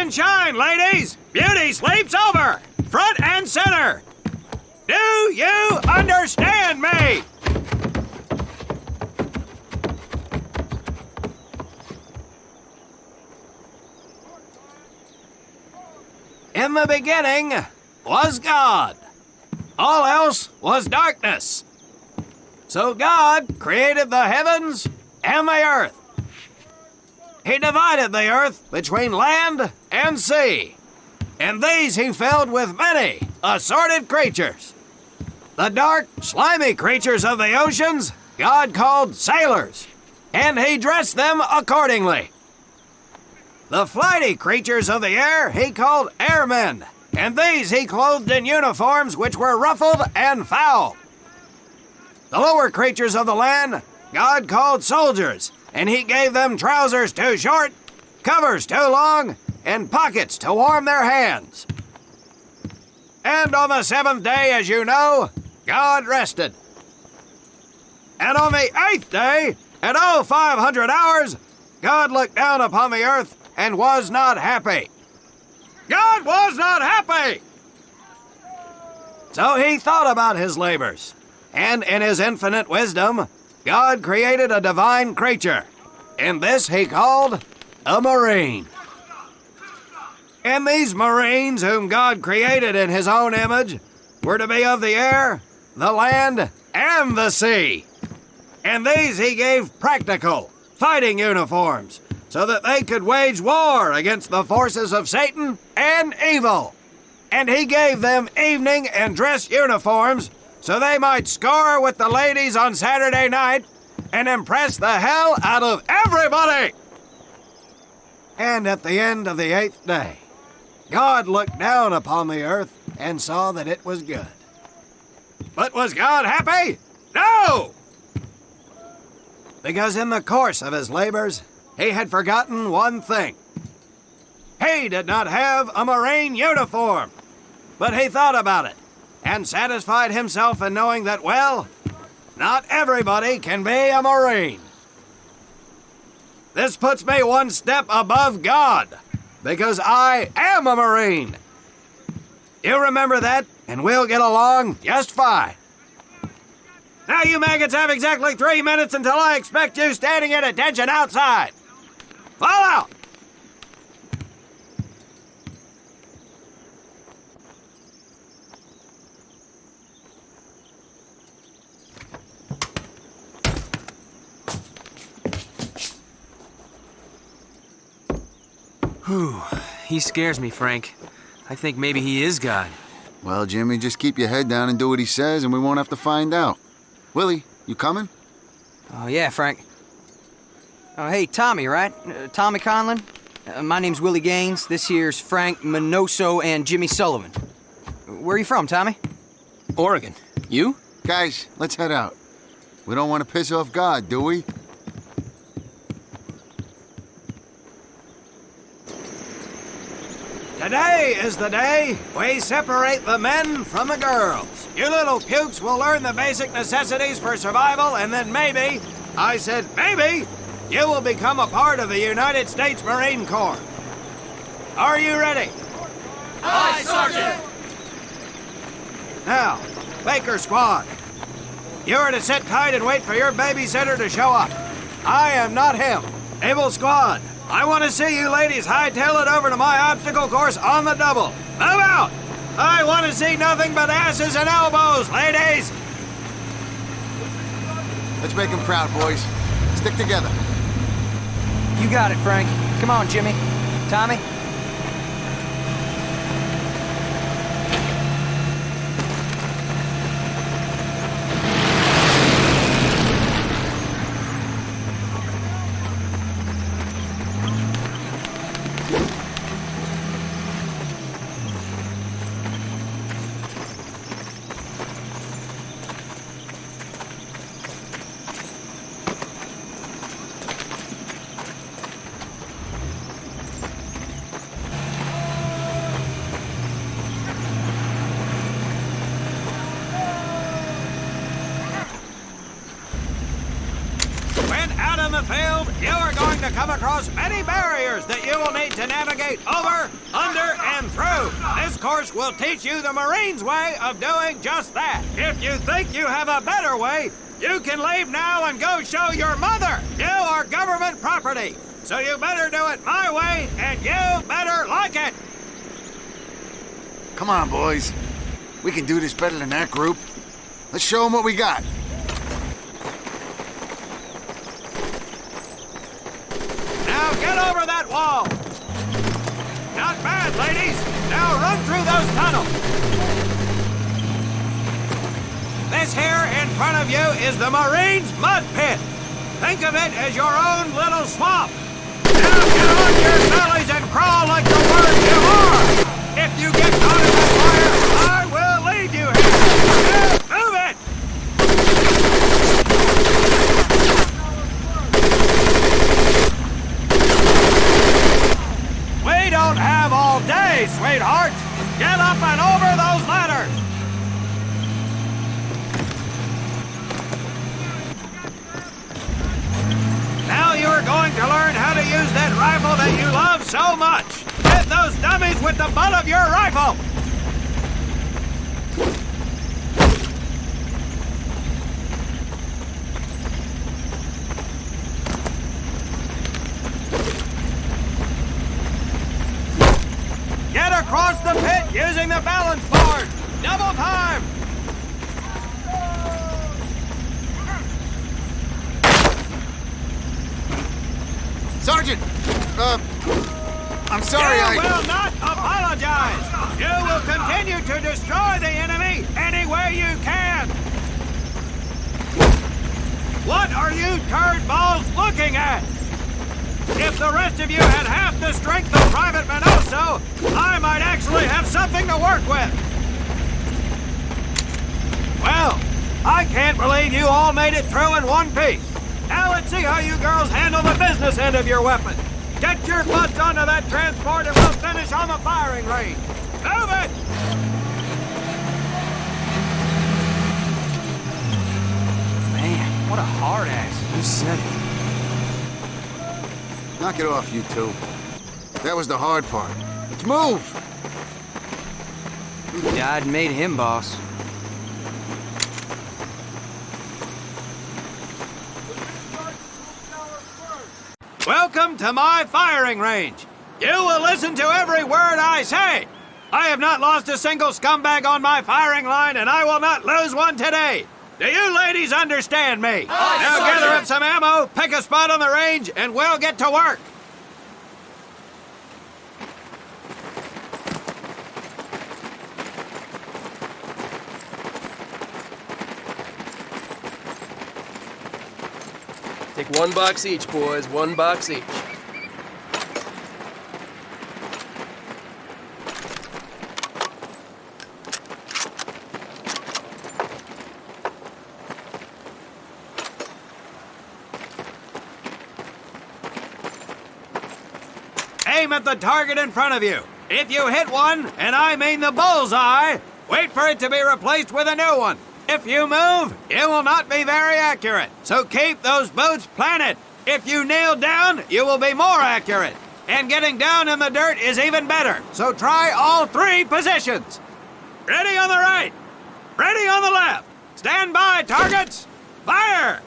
and shine, ladies! Beauty sleeps over! Front and center! Do you understand me? In the beginning was God. All else was darkness. So God created the heavens and the earth. He divided the earth between land and sea, and these he filled with many assorted creatures. The dark, slimy creatures of the oceans God called sailors, and he dressed them accordingly. The flighty creatures of the air he called airmen, and these he clothed in uniforms which were ruffled and foul. The lower creatures of the land God called soldiers, and he gave them trousers too short, covers too long, and pockets to warm their hands. And on the seventh day, as you know, God rested. And on the eighth day, at 0500 hours, God looked down upon the earth and was not happy. God was not happy! So he thought about his labors, and in his infinite wisdom, God created a divine creature, and this he called a marine. And these marines, whom God created in his own image, were to be of the air, the land, and the sea. And these he gave practical, fighting uniforms, so that they could wage war against the forces of Satan and evil. And he gave them evening and dress uniforms so they might score with the ladies on Saturday night and impress the hell out of everybody. And at the end of the eighth day, God looked down upon the earth and saw that it was good. But was God happy? No! Because in the course of his labors, he had forgotten one thing. He did not have a Marine uniform, but he thought about it and satisfied himself in knowing that, well, not everybody can be a Marine. This puts me one step above God, because I am a Marine. You remember that, and we'll get along just fine. Now you maggots have exactly 3 minutes until I expect you standing at attention outside. Fall out! Whew, he scares me, Frank. I think maybe he is God. Well, Jimmy, just keep your head down and do what he says, and we won't have to find out. Willie, you coming? Oh, yeah, Frank. Oh, hey, Tommy, right? Tommy Conlin? My name's Willie Gaines. This here's Frank Minoso and Jimmy Sullivan. Where are you from, Tommy? Oregon. You? Guys, let's head out. We don't want to piss off God, do we? Today is the day we separate the men from the girls. You little pukes will learn the basic necessities for survival, and then maybe, I said maybe, you will become a part of the United States Marine Corps. Are you ready? Aye, Sergeant! Now, Baker Squad, you are to sit tight and wait for your babysitter to show up. I am not him. Naval Squad, I want to see you ladies hightail it over to my obstacle course on the double. Move out! I want to see nothing but asses and elbows, ladies! Let's make him proud, boys. Stick together. You got it, Frank. Come on, Jimmy. Tommy? the field, you are going to come across many barriers that you will need to navigate over, under, and through. This course will teach you the Marine's way of doing just that. If you think you have a better way, you can leave now and go show your mother. You are government property, so you better do it my way, and you better like it. Come on, boys. We can do this better than that group. Let's show them what we got. Now get over that wall. Not bad, ladies. Now run through those tunnels. This here in front of you is the Marine's mud pit. Think of it as your own little swamp. Now get on your bellies and crawl like the bird you are. If you get caught in the fire, I will leave you here. Now move it. We don't have all day, sweetheart. Get up and over those ladders. Now you are going to learn how to use that rifle that you love so much. Hit those dummies with the butt of your rifle. Get across the pit using the balance board. Double time. Sergeant! I'm sorry, You will not apologize. You will continue to destroy the enemy any way you can. What are you turd balls looking at? If the rest of you had half the strength of Private Minoso, I might actually have something to work with. Well, I can't believe you all made it through in one piece. Now let's see how you girls handle the business end of your weapon. Get your butts onto that transport and we'll finish on the firing range. Move it! Man, what a hard ass. Who said it? Knock it off, you two. That was the hard part. Let's move! Who died and made him boss? Welcome to my firing range. You will listen to every word I say. I have not lost a single scumbag on my firing line, and I will not lose one today. Do you ladies understand me? Now gather up some ammo, pick a spot on the range, and we'll get to work. Take one box each, boys. One box each. Aim at the target in front of you. If you hit one, and I mean the bullseye, wait for it to be replaced with a new one. If you move, it will not be very accurate, so keep those boots planted. If you kneel down, you will be more accurate. And getting down in the dirt is even better, so try all three positions. Ready on the right, ready on the left. Stand by, targets. Fire!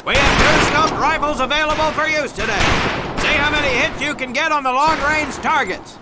We have 2 scoped rifles available for use today. See how many hits you can get on the long-range targets.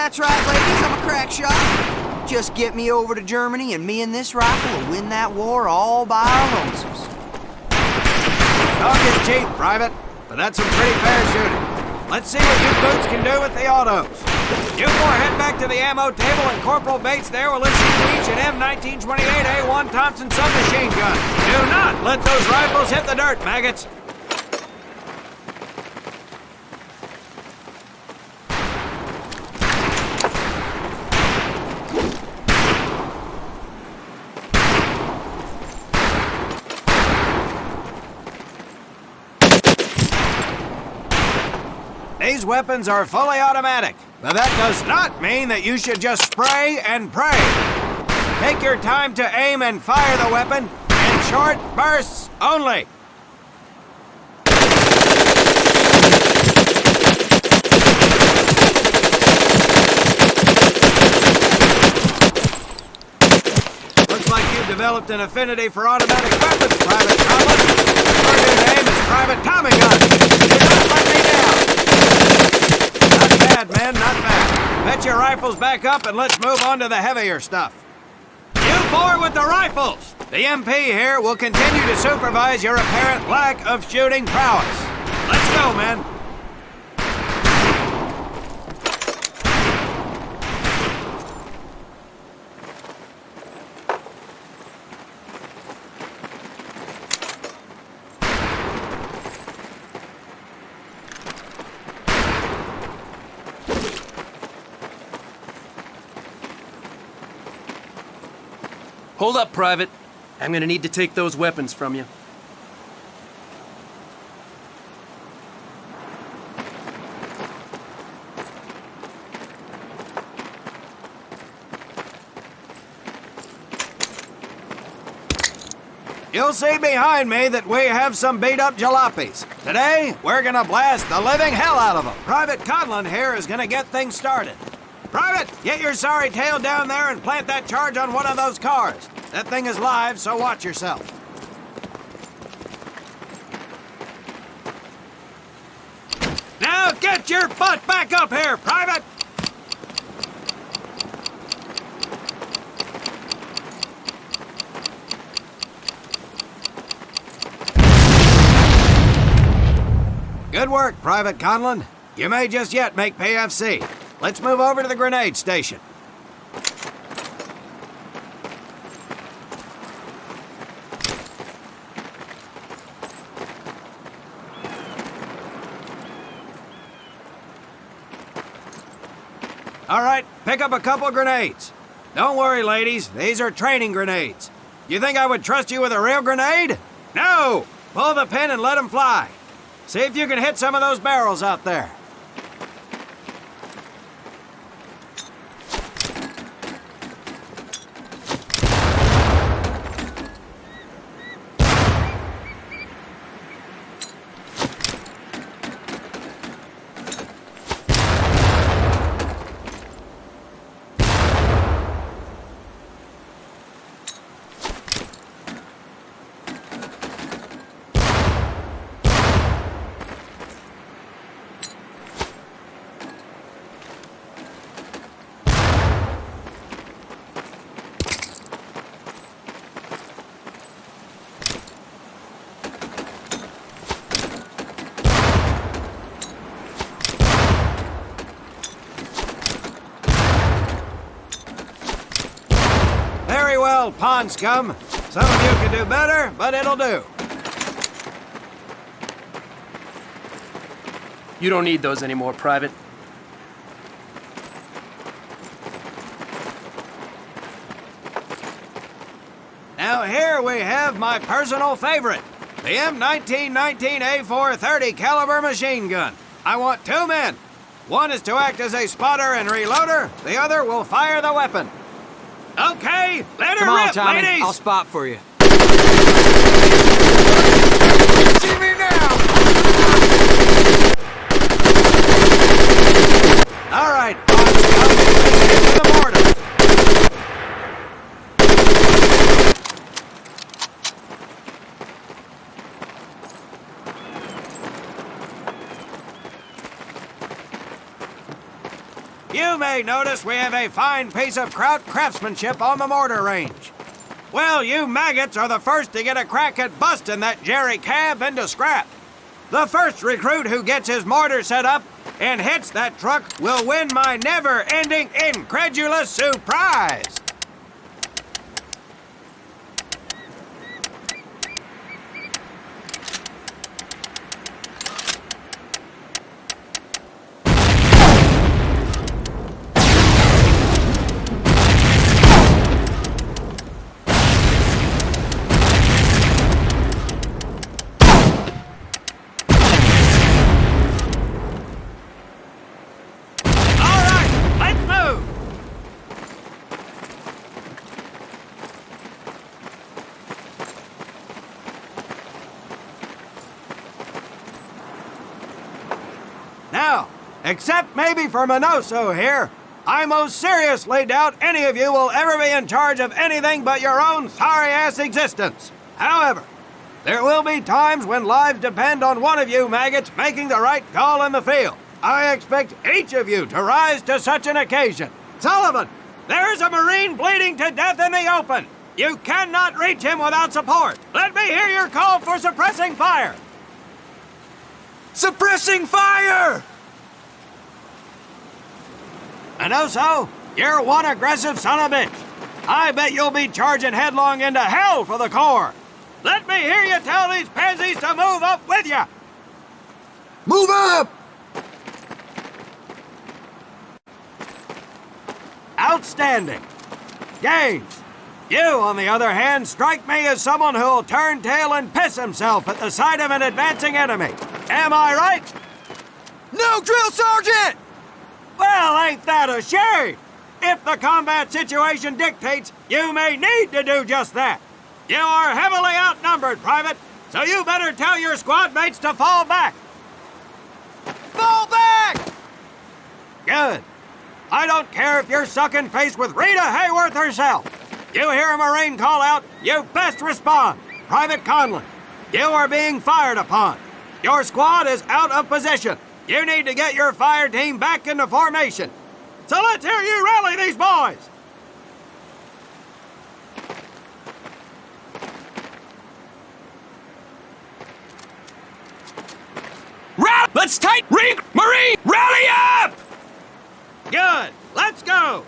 That's right, ladies, I'm a crack shot. Just get me over to Germany and me and this rifle will win that war all by our lonesomes. Talk is cheap, Private, but that's some pretty fair shooting. Let's see what you boots can do with the autos. You four head back to the ammo table, and Corporal Bates there will issue you each an M1928A1 Thompson submachine gun. Do not let those rifles hit the dirt, maggots. These weapons are fully automatic, but that does not mean that you should just spray and pray. Take your time to aim and fire the weapon in short bursts only. Looks like you've developed an affinity for automatic weapons, Private Conlin. Your new name is Private Tommy Gun. Do not let me down. Not bad, man, not bad. Fetch your rifles back up and let's move on to the heavier stuff. You four with the rifles! The MP here will continue to supervise your apparent lack of shooting prowess. Let's go, men. Hold up, Private. I'm gonna need to take those weapons from you. You'll see behind me that we have some beat-up jalopies. Today, we're gonna blast the living hell out of them. Private Conlin here is gonna get things started. Private, get your sorry tail down there and plant that charge on one of those cars. That thing is live, so watch yourself. Now get your butt back up here, Private! Good work, Private Conlin. You may just yet make PFC. Let's move over to the grenade station. All right, pick up a couple grenades. Don't worry, ladies. These are training grenades. You think I would trust you with a real grenade? No! Pull the pin and let them fly. See if you can hit some of those barrels out there. Very well, pond scum. Some of you can do better, but it'll do. You don't need those anymore, Private. Now here we have my personal favorite, the M1919A4 30 caliber machine gun. I want two men. One is to act as a spotter and reloader. The other will fire the weapon. Okay, let her Come on, rip, Tommy. ladies! I'll spot for you. See me now! All right, pond scum, let's get to the mortar. You may notice we have a fine piece of kraut craftsmanship on the mortar range. Well, you maggots are the first to get a crack at busting that jerry cab into scrap. The first recruit who gets his mortar set up and hits that truck will win my never-ending incredulous surprise. Now, except maybe for Minoso here, I most seriously doubt any of you will ever be in charge of anything but your own sorry-ass existence. However, there will be times when lives depend on one of you maggots making the right call in the field. I expect each of you to rise to such an occasion. Sullivan, there is a Marine bleeding to death in the open. You cannot reach him without support. Let me hear your call for suppressing fire. Suppressing fire! Minoso, you're one aggressive son of a bitch. I bet you'll be charging headlong into hell for the Corps. Let me hear you tell these pansies to move up with you. Move up! Outstanding. Gaines, you, on the other hand, strike me as someone who'll turn tail and piss himself at the sight of an advancing enemy. Am I right? No, drill sergeant! Well, ain't that a shame? If the combat situation dictates, you may need to do just that. You are heavily outnumbered, Private, so you better tell your squad mates to fall back. Fall back! Good. I don't care if you're sucking face with Rita Hayworth herself. You hear a Marine call out, you best respond. Private Conlin, you are being fired upon. Your squad is out of position. You need to get your fire team back into formation. So let's hear you rally these boys. Let's tight Marine! Rally up! Good. Let's go.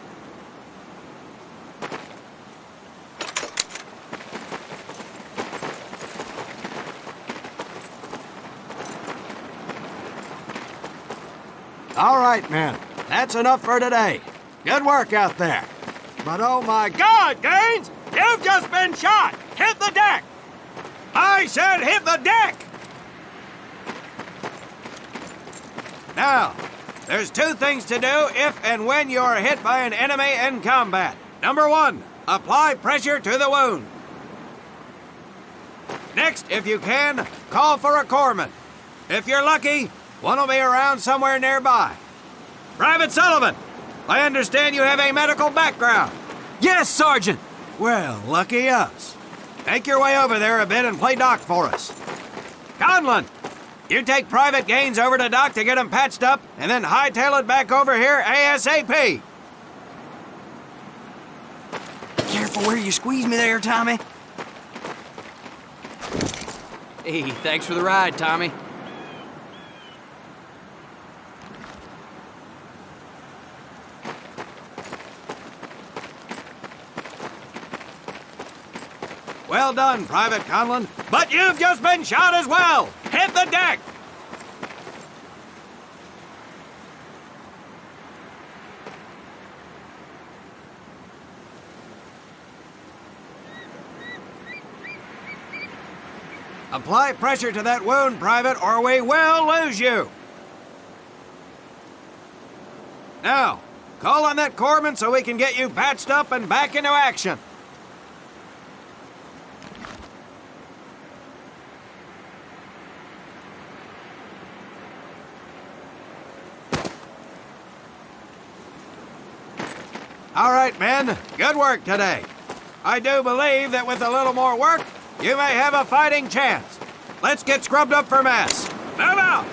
All right, men. That's enough for today. Good work out there. But oh my God, Gaines! You've just been shot! Hit the deck! I said hit the deck! Now, there's two things to do if and when you are hit by an enemy in combat. Number one, apply pressure to the wound. Next, if you can, call for a corpsman. If you're lucky, one will be around somewhere nearby. Private Sullivan, I understand you have a medical background. Yes, Sergeant! Well, lucky us. Make your way over there a bit and play doc for us. Conlin, you take Private Gaines over to doc to get him patched up, and then hightail it back over here ASAP. Careful where you squeeze me there, Tommy. Hey, thanks for the ride, Tommy. Well done, Private Conlin, but you've just been shot as well. Hit the deck. Apply pressure to that wound, Private, or we will lose you. Now, call on that corpsman so we can get you patched up and back into action. All right, men. Good work today. I do believe that with a little more work, you may have a fighting chance. Let's get scrubbed up for mess. Move out!